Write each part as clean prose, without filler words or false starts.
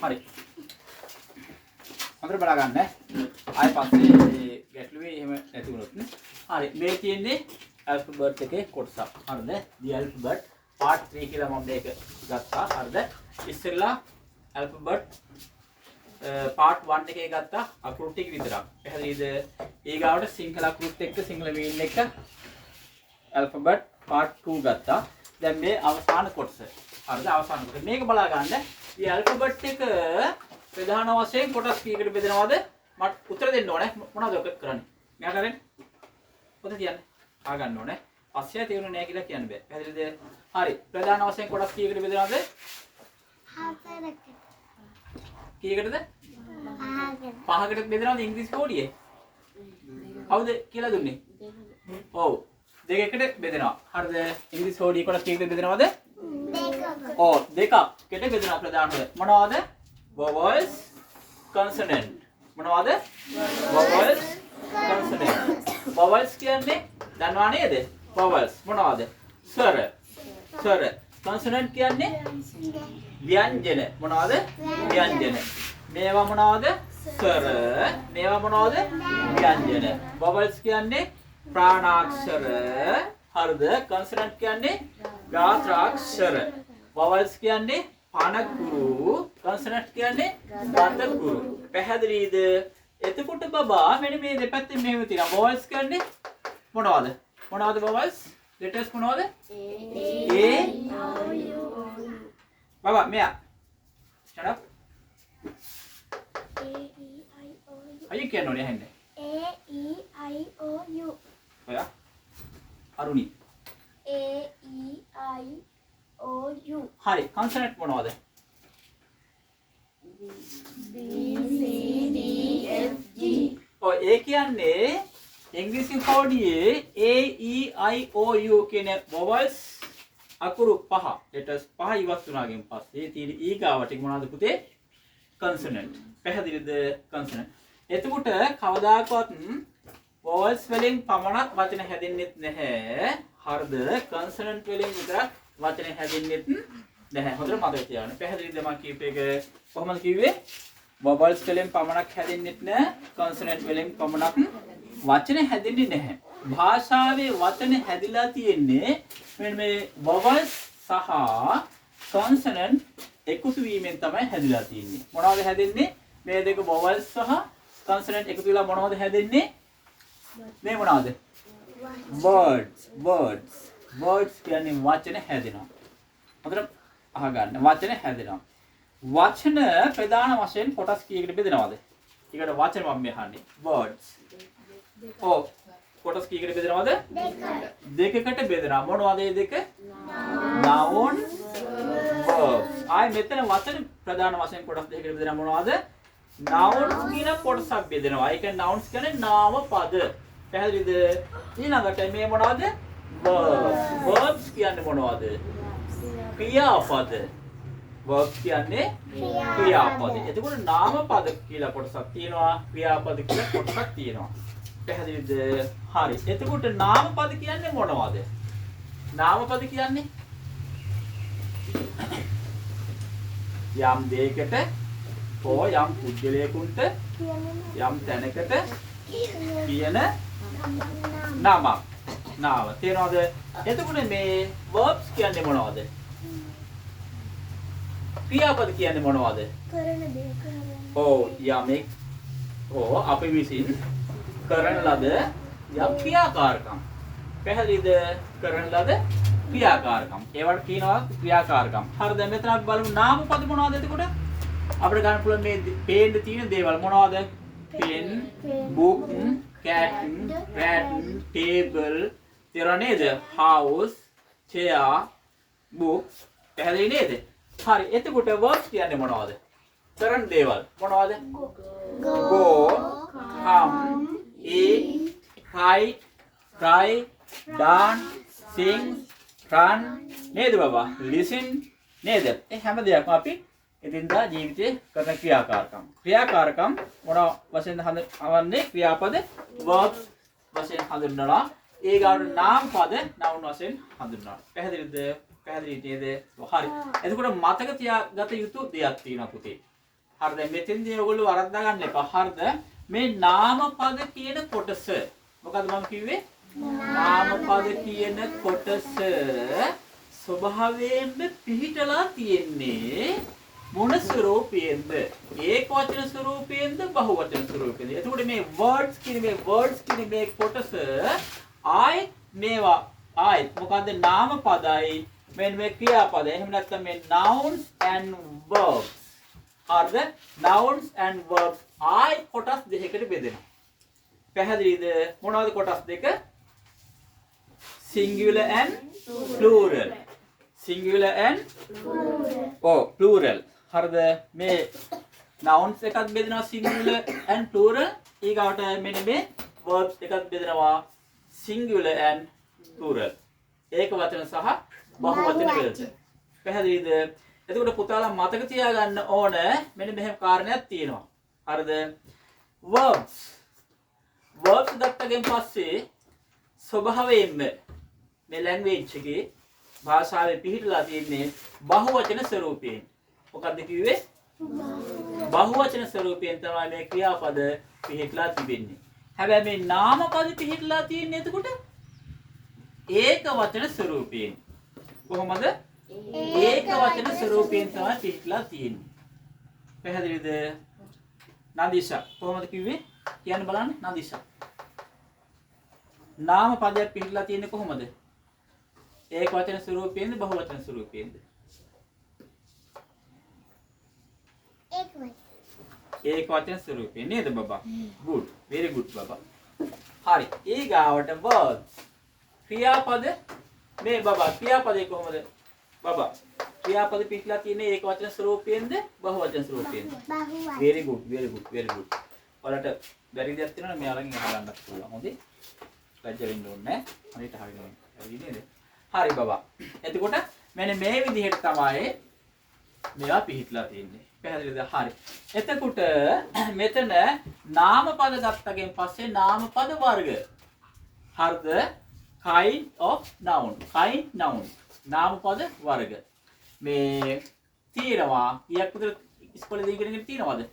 හරි. හොඳට බලා ගන්න. ආයෙ පස්සේ ගැටලුවේ එහෙම නැති වුණොත් නේ. හරි. මේ තියෙන්නේ alphabet එකේ කොටසක්. හරිද? the alphabet part 3 කියලා මම මේක ගත්තා. හරිද? ඉස්සෙල්ලා alphabet part 1 එකේ ගත්තා අකුරු ටික විතරක්. පැහැදිලිද? ඊගාවට සිංහල අකුරුත් එක්ක සිංහල මීන් එක alphabet part 2 ගත්තා. දැන් මේ අවසාන කොටස. හරිද? අවසාන කොටස. මේක බලා ගන්න. මේ alphabet එක ප්‍රධාන වශයෙන් කොටස් කීයකට බෙදනවද? මට උත්තර දෙන්න ඕනේ. මොනවද ඔක කරන්නේ? මෙයා කරන්නේ. පොත කියන්නේ. ආ ගන්න ඕනේ. පස්සේ තේරුනේ නැහැ කියලා කියන්න බෑ. පැහැදිලිද? හරි. ප්‍රධාන වශයෙන් කොටස් කීයකට බෙදනවද? 4කට. කීයකටද? 5කට බෙදනවද ඉංග්‍රීසි කෝඩියේ? කවුද කියලා දුන්නේ? ඔව්. දෙකකට බෙදෙනවා. හරිද? ඉංග්‍රීසි කෝඩියේ කොටස් කීයකට බෙදනවද? ඔව් දෙකකට බෙදෙනවා ප්‍රධානව. මොනවද? vowels consonant. මොනවද? vowels consonant. vowels කියන්නේ දන්නවා නේද? vowels මොනවද? ස්වර. ස්වර. consonant කියන්නේ ව්‍යංජන. මොනවද? ව්‍යංජන. මේවා මොනවද? ස්වර. මේවා මොනවද? ව්‍යංජන. vowels කියන්නේ ප්‍රාණාක්ෂර. හරිද? consonant කියන්නේ ගාත්‍රාක්ෂර. vowels කියන්නේ පණකුරු. consonant කියන්නේ ගතකුරු. පැහැදිලිද? එතකොට බබා මෙන්න මේ දෙපැත්තෙන් මෙහෙම තියෙනවා. vowels කියන්නේ මොනවද? මොනවද vowels? letters මොනවද? A බබා මෙයා shut up. අයිය කියන්න ඕනේ ඇහෙන්නේ. A-E-I-O-U. ඔයා අරුණි. A-E-I-O-U. හරි consonant මොනවද? B-C-D-F-G. ඔය ඒ කියන්නේ ඉංග්‍රීසි කෝඩියේ A E I O U කියන vowels අකුරු 5 letters 5 ඉවත් වුණාගෙන් පස්සේ තියෙන ඊගාවට මොනවද පුතේ? consonant. පැහැදිලිද? consonant. එතකොට කවදාකවත් vowels වලින් පමණක් වචන හැදෙන්නේ නැහැ. හරිද? consonant වලින් විතරක් වචන හැදෙන්නේ නැහැ. හොඳට මතක තියාගන්න. පැහැදිලිද මම කියප එක? කොහොමද කිව්වේ? vowels වලින් පමණක් හැදෙන්නේ නැහැ. consonant වලින් පමණක් වචන හැදෙන්නේ නැහැ. භාෂාවේ වචන හැදිලා තියෙන්නේ මෙන්න මේ vowels සහ consonant එකතු වීමෙන් තමයි හැදිලා තියෙන්නේ. මොනවද හැදෙන්නේ? මේ දෙක vowels සහ consonant එකතු වෙලා මොනවද හැදෙන්නේ? මේ මොනවද? words. words. words කියන්නේ වචන හැදෙනවා. හොඳට අහගන්න. වචන හැදෙනවා. වචන ප්‍රධාන වශයෙන් කොටස් කීයකට බෙදනවද? ඊකට වචන මම අහන්නේ. words. ඔව්. කොටස් කීයකට බෙදනවද? දෙකකට බෙදනවා. මොනවද මේ දෙක? noun verbs. ආයි මෙතන වචන ප්‍රධාන වශයෙන් කොටස් දෙකකට බෙදනවා. මොනවද? nouns කියන කොටසක් බෙදෙනවා. ඒක nouns කියන්නේ නාම පද. පැහැදිලිද? ඊළඟට මේ මොනවද? verbs. verbs කියන්නේ මොනවද? ක්‍රියාපද. verbs කියන්නේ ක්‍රියාපද. එතකොට නාම පද කියලා කොටසක් තියෙනවා. ක්‍රියාපද කියලා කොටසක් තියෙනවා. පැහැදිලිද? හරි. එතකොට නාම පද කියන්නේ මොනවද? නාම පද කියන්නේ යම් දෙයකට හෝ යම් පුද්ගලයෙකුට යම් තැනකට කියන නමක්. නාම. තේරෙනවද? එතකොට මේ verbs කියන්නේ මොනවද? ක්‍රියාපද කියන්නේ මොනවද? කරන දේ කරන. ඔව් යමෙක් හෝ අපි විසින් කරන ලද යම් ක්‍රියාකාරකම්. පැහැදිලිද? කරන ලද ක්‍රියාකාරකම්. ඒවට කියනවා ක්‍රියාකාරකම්. හරිද? මෙතන අපි බලමු නාම පද මොනවද එතකොට? අපිට ගන්න පුළුවන් මේ පේන්න තියෙන දේවල් මොනවද? pen, book, cat, rat, table, තේරුණා නේද? house, chair, books. පැහැදිලි නේද? හරි. එතකොට verbs කියන්නේ මොනවද? කරන දේවල් මොනවද? go, come, eat, hide, cry, dance, sing, run නේද බබා? listen නේද? ඒ හැම දෙයක්ම අපි එදිනදා ජීවිතේ කරන ක්‍රියාකාරකම්. ක්‍රියාකාරකම් මොන වශයෙන්ද හඳුන්වන්නේ? ක්‍රියාපද verbs වශයෙන් හඳුන්වනවා. ඒ ගාන නාම පද noun වශයෙන් හඳුන්වනවා. පැහැදිලිද? පැහැදිලි නේද? හරි. එතකොට මතක තියාගත යුතු දෙයක් තියෙනවා පුතේ. හරිද? මෙතෙන්දී ඔයගොල්ලෝ වරද්දා ගන්න එපා. හරිද? මේ නාම පද කියන කොටස. මොකද්ද මම කිව්වේ? නාම පද කියන කොටස ස්වභාවයෙන්ම පිහිටලා තියෙන්නේ මොන ස්වරූපයෙන්ද? ඒක වචන ස්වරූපයෙන්ද බහු වචන ස්වරූපයෙන්ද? එතකොට මේ words කියන මේ කොටස ආයෙත් මේවා ආයෙත් මොකද්ද? නාම පදයි මෙන්න මේ ක්‍රියාපදයි. එහෙම නැත්නම් මේ nouns and verbs. හරිද? nouns and verbs ආයෙත් කොටස් දෙකකට බෙදෙනවා. පැහැදිලිද? මොනවද කොටස් දෙක? singular and plural. singular and plural. හරිද? මේ nouns එකක් බෙදෙනවා singular and plural. ඊගාවට මෙන්න මේ verbs එකක් බෙදෙනවා singular and plural. ඒක වචන සහ බහු වචන වලට. පැහැදිලිද? එතකොට පුතාලා මතක තියාගන්න ඕන මෙන්න මෙහෙම කාරණයක් තියෙනවා. හරිද? verbs ගත්තගෙන් පස්සේ ස්වභාවයෙන්ම මේ ලැන්ග්වේජ් එකේ භාෂාවේ පිහිටලා තියෙන්නේ බහු වචන ස්වරූපයෙන්. මොකක්ද කිව්වේ? බහු වචන ස්වරූපයෙන් තමයි මේ ක්‍රියාපද පිහිටලා තිබෙන්නේ. හැබැයි මේ නාම පද පිහිටලා තියෙන්නේ එතකොට ඒක වචන ස්වරූපයෙන්. කොහොමද? ඒක වචන ස්වරූපයෙන් තමයි පිහිටලා තියෙන්නේ. පැහැදිලිද? නදීෂා කොහොමද කිව්වේ? කියන්න බලන්න නදීෂා. නාම පදයක් පිහිටලා තියෙන්නේ කොහොමද? ඒක වචන ස්වරූපයෙන්ද බහු වචන ස්වරූපයෙන්ද? ඒක වචන ස්වරූපයෙන් නේද බබා? good, very good බබා. හරි. ඊගාවට verbs ක්‍රියාපද මේ බබා ක්‍රියාපදේ කොහොමද? බබා ක්‍රියාපද පිටලා තියෙන්නේ ඒක වචන ස්වරූපයෙන්ද බහු වචන ස්වරූපයෙන්ද? very good, very good, very good. ඔයාලට බැරි දෙයක් තියෙනවා නම් මෙයාලගෙන් අහගන්නත් පුළුවන්. හොඳේ. ලැජ්ජ වෙන්න ඕනේ නැහැ. හරියට හරියනවා. හරි නේද? හරි බබා. එතකොට මෙන්න මේ විදිහට තමයි මේවා පිහිටලා තියෙන්නේ. පැහැදිලිද? හරි. එතකොට මෙතන නාම පද ගත්තගෙන් පස්සේ නාම පද වර්ග. හරිද? kind of noun. kind noun. නාම පද වර්ග. මේ තියෙනවා කීයක් විතර ඉස්කෝලේදී ඉගෙනගෙන තියෙනවද?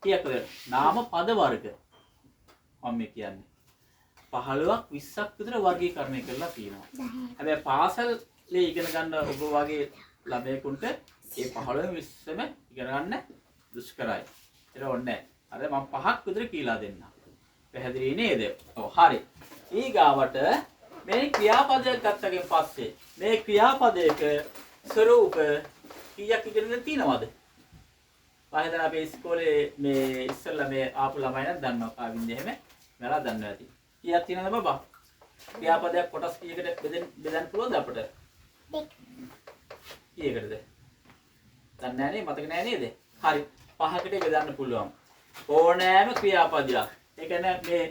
10ක් විතර. නාම පද වර්ග. මම කියන්නේ 15ක් 20ක් විතර වර්ගීකරණය කරලා තියෙනවා. හැබැයි පාසලේ ඉගෙන ගන්න ඔබ වගේ ළමයෙකුට ඒ 15ම 20ම ඉගෙන ගන්න දුෂ්කරයි. ඒක ඕනේ නැහැ. අර මම 5ක් විතර කියලා දෙන්නම්. පැහැදිලි නේද? ඔව් හරි. ඊගාවට මේ ක්‍රියාපදයක් ගත්තගෙන් පස්සේ මේ ක්‍රියාපදයක ස්වරූප කීයක් ඉගෙනගෙන තියෙනවද? පහේදන අපේ ඉස්කෝලේ මේ ඉස්සෙල්ලා මේ ආපු ළමයි නම් දන්නවා කාවින්ද එහෙම. මෙලා දන්නවා ඇති. කීයක් තියෙනවද බබා? ක්‍රියාපදයක් කොටස් කීයකට බෙදන්න පුළුවන්ද අපිට? කීයකටද? දන්නේ නැහැ නේ මතක නැහැ නේද? හරි. 5කට බෙදන්න පුළුවන්. ඕනෑම ක්‍රියාපදයක්. ඒ කියන්නේ මේ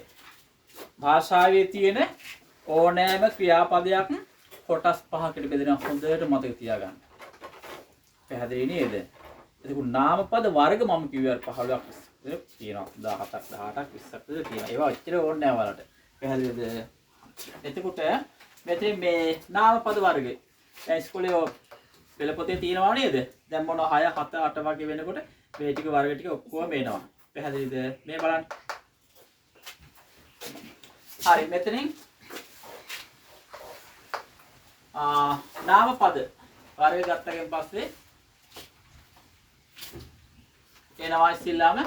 භාෂාවේ තියෙන ඕනෑම ක්‍රියාපදයක් කොටස් 5කට බෙදෙනවා. හොඳට මතක තියාගන්න. පැහැදිලි නේද? එතකොට නාම පද වර්ග මම කිව්වේ අර 15ක් තියෙනවා. 17ක් 18ක් 20ක් විතර තියෙනවා. ඒවා ඔච්චර ඕනේ නැහැ ඔයාලට. පැහැදිලිද? එතකොට මෙතන මේ නාම පද වර්ග දැන් ඉස්කෝලේ පෙළ පොතේ තියෙනවා නේද? දැන් මොන 6 7 8 වගේ වෙනකොට මේ ටික වර්ග ටික ඔක්කොම එනවා. පැහැදිලිද? මේ බලන්න. හරි මෙතනින් නාම පද වර්ග ගත්තගෙන් පස්සේ එනවා ඉස්සෙල්ලාම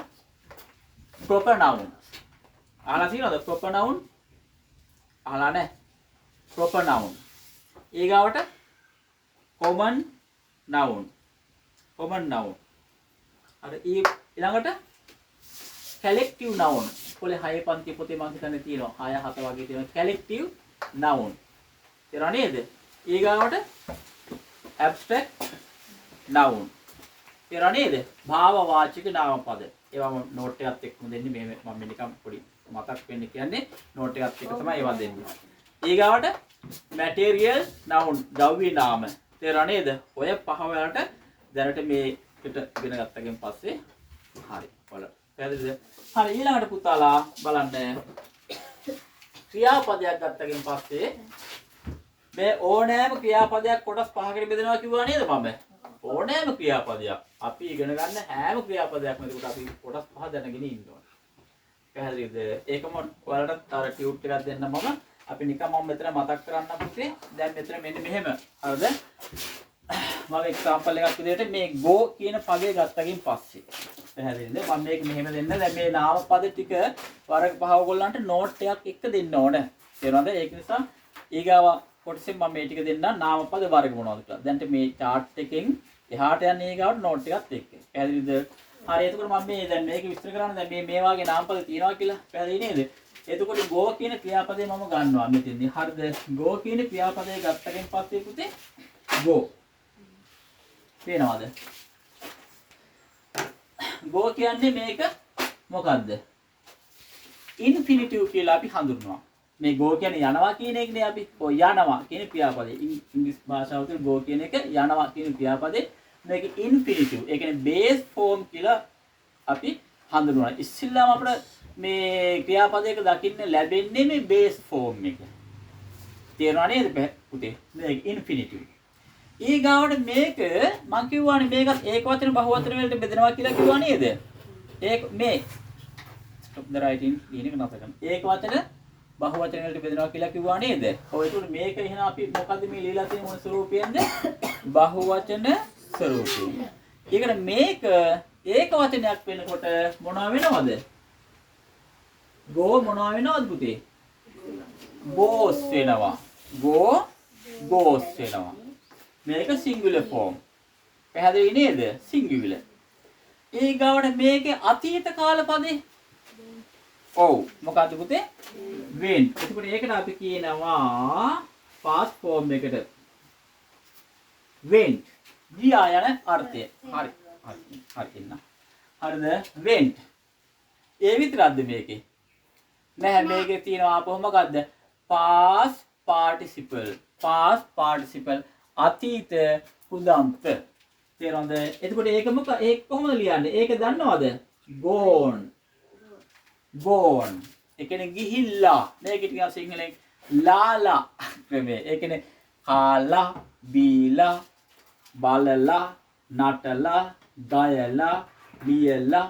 proper noun. අහලා තියෙනවද proper noun? අහලා නැහැ. proper noun. ඊගාවට common noun. common noun. අර ඊළඟට collective noun. කොලේ 6 පන්ති පොතේ මම හිතන්නේ තියෙනවා 6 7 වගේ තියෙනවා collective noun. තේරුණා නේද? ඊගාවට abstract noun. තේරුණා නේද? භාවවාචක නාම පද. ඒවම නෝට් එකත් එක්කම දෙන්නේ මේ මම නිකන් පොඩි මතක් වෙන්න කියන්නේ නෝට් එකත් එක්ක තමයි ඒවා දෙන්නේ. ඊගාවට material noun ද්‍රව්‍ය නාම. තේරුණා නේද? ඔය පහ වලට දැනට මේකට ඉගෙන ගත්තගෙන් පස්සේ හරි. ඔයාලා පැහැදිලිද? හරි ඊළඟට පුතාලා බලන්න ක්‍රියාපදයක් ගත්තගෙන් පස්සේ මේ ඕනෑම ක්‍රියාපදයක් කොටස් පහකට බෙදනවා කිව්වා නේද මම? ඕනෑම ක්‍රියාපදයක් අපි ඉගෙන ගන්න හැම ක්‍රියාපදයක්ම එතකොට අපි කොටස් පහ දැනගෙන ඉන්න ඕනේ. පැහැදිලිද? ඒකම ඔයාලට අර ටියුට් එකක් දෙන්න මම. අපි නිකන් මම මෙතන මතක් කරන්න පුතේ. දැන් මෙතන මෙන්න මෙහෙම. හරිද? මම එක්සැම්පල් එකක් විදිහට මේ go කියන පදේ ගත්තකින් පස්සේ. පැහැදිලිද? මම මේක මෙහෙම දෙන්න. දැන් මේ නාම පද ටික වරක පහ ඔයගොල්ලන්ට නෝට් එකක් එක්ක දෙන්න ඕනේ. තේරුණාද? ඒක නිසා ඊගාව කොටසෙන් මම මේ ටික දෙන්නම් නාම පද වර්ග මොනවද කියලා. දැන් මේ chart එකෙන් එහාට යන ඊගාවට නෝට් එකත් එක්ක. පැහැදිලිද? හරි එතකොට මම මේ දැන් මේක විස්තර කරන්න දැන් මේ වාගේ නාම පද තියෙනවා කියලා. පැහැදිලි නේද? එතකොට go කියන ක්‍රියාපදේ මම ගන්නවා මෙතෙන්දී. හරිද? go කියන ක්‍රියාපදේ ගත්තකින් පස්සේ පුතේ go. පේනවද? go කියන්නේ මේක මොකද්ද? infinitive කියලා අපි හඳුන්වනවා. මේ go කියන්නේ යනවා කියන එකනේ අපි. ඔය යනවා කියන ක්‍රියාපදේ. ඉංග්‍රීසි භාෂාව තුළ go කියන එක යනවා කියන ක්‍රියාපදේ. මේක infinitive. ඒ කියන්නේ base form කියලා අපි හඳුන්වනවා. ඉස්සෙල්ලාම අපිට මේ ක්‍රියාපදයක දකින්න ලැබෙන්නේ මේ base form එක. තේරුණා නේද පුතේ? මේක infinitive. ඊගාවට මේක මං කිව්වානේ මේකත් ඒක වචන බහු වචන වලට බෙදෙනවා කියලා කිව්වා නේද? ඒක මේ stop the writing කියන එක නතර කරන්න. ඒක වචන බහු වචන වලට බෙදෙනවා කියලා කිව්වා නේද? ඔය ඒකට මේක එහෙනම් අපි මොකද්ද මේ ලියලා තියෙන මොන ස්වරූපයෙන්ද? බහු වචන ස්වරූපයෙන්. ඊකට මේක ඒක වචනයක් වෙනකොට මොනවා වෙනවද? go මොනවා වෙනවද පුතේ? goes වෙනවා. go goes වෙනවා. මේක singular form. පැහැදිලි නේද? singular. ඊගාවට මේකේ අතීත කාල පදේ. ඔව් මොකද්ද පුතේ? went. එතකොට ඒකට අපි කියනවා past form එකට went. ගියා යන අර්ථය. හරි. හරි ඉන්න. හරිද? went. ඒ විතරක්ද මේකේ? නැහැ මේකේ තියෙනවා ආපහු මොකද්ද? past participle. past participle අතීත උදම්ත. තේරෙනවද? එතකොට ඒක කොහොමද ලියන්නේ? ඒක දන්නවද? gone. gone. ඒ කියන්නේ ගිහිල්ලා. මේක ටිකක් සිංහලෙන් ලාලා ක්‍රමය. ඒ කියන්නේ කාලා, බීලා, බලලා, නටලා, ගයලා, ලියලා,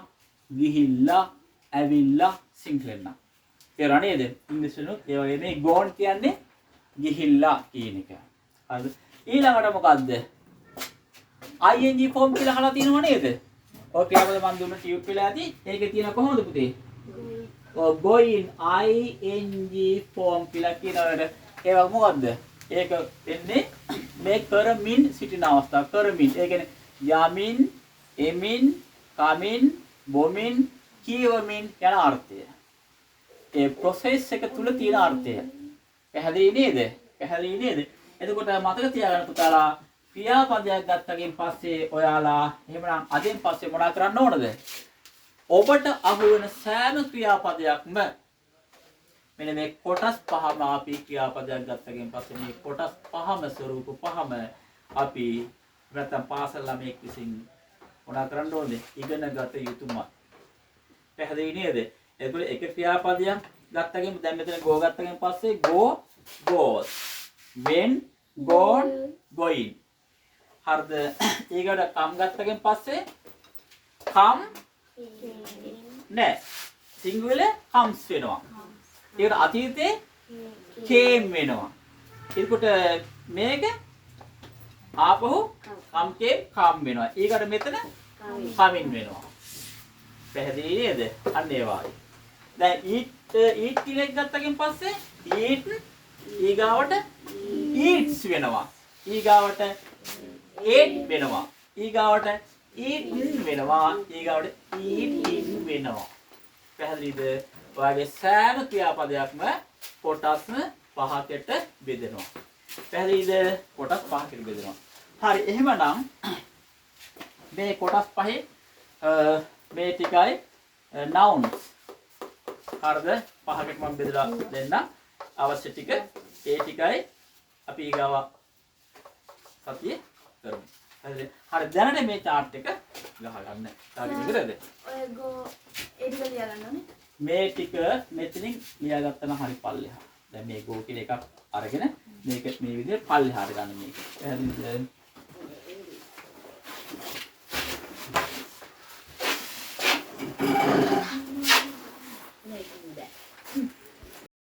ගිහිල්ලා, ඇවිල්ලා සිංහලෙන්. තේරුණා නේද? ඉංග්‍රීසිනුත් ඒ වගේ මේ gone කියන්නේ ගිහිල්ලා කියන එක. හරිද? ඊළඟට මොකද්ද? ing form කියලා අහලා තියෙනව නේද? ඔය ක්‍රියාපද මම දුන්න ටියුට් වෙලා ඇති. ඒකේ තියෙන කොහොමද පුතේ? ඔය going ing form කියලා කියනවලට ඒක මොකද්ද? ඒක එන්නේ මේ කරමින් සිටින අවස්ථාව. කරමින්. ඒ කියන්නේ යමින්, එමින්, කමින්, බොමින්, කියවමින් යන අර්ථය. ඒ process එක තුල තියෙන අර්ථය. පැහැදිලි නේද? පැහැදිලි නේද? එතකොට මතක තියාගන්න පුතාලා ක්‍රියාපදයක් ගත්තකින් පස්සේ ඔයාලා එහෙමනම් අදින් පස්සේ මොනා කරන්න ඕනද? ඔබට අහු වෙන සෑම ක්‍රියාපදයක්ම මෙන්න මේ කොටස් පහම අපි ක්‍රියාපදයක් ගත්තකින් පස්සේ මේ කොටස් පහම ස්වරූප පහම අපි නැත්නම් පාසල් ළමයෙක් විසින් මොනා කරන්න ඕනද? ඉගෙන ගත යුතුමයි. පැහැදිලි නේද? එතකොට එක ක්‍රියාපදයක් ගත්තකින් දැන් මෙතන go ගත්තකින් පස්සේ go goes, went, gone, going. හරිද? ඊගොඩ come ගත්තකින් පස්සේ come නෑ singular comes වෙනවා. ඒකට අතීතේ came වෙනවා. එතකොට මේක ආපහු come came come වෙනවා. ඊගොඩ මෙතන coming වෙනවා. පැහැදිලි නේද? අන්න ඒ වගේ. දැන් eat කියන එක ගත්තකින් පස්සේ eat ඊගාවට eats වෙනවා. ඊගාවට ate වෙනවා. ඊගාවට eaten වෙනවා. ඊගාවට eating වෙනවා. පැහැදිලිද? ඔයාගේ සෑම ක්‍රියාපදයක්ම කොටස් පහකට බෙදෙනවා. පැහැදිලිද? කොටස් පහකට බෙදෙනවා. හරි එහෙමනම් මේ කොටස් පහේ මේ ටිකයි nouns. හරිද? පහකට මම බෙදලා දෙන්න. අවශ්‍ය ටික ඒ ටිකයි අපි ඊගාව සතියේ කරමු. හරි දැනට මේ chart එක ගහගන්න. තාරික විතරද? ඔය go ඒ ටික ලියගන්න ඕනේ. මේ ටික මෙතනින් ලියාගත්තා නම් හරි පල්ලෙහා. දැන් මේ go කියන එකක් අරගෙන මේක මේ විදිහට පල්ලෙහාට ගන්න මේක. පැහැදිලිද?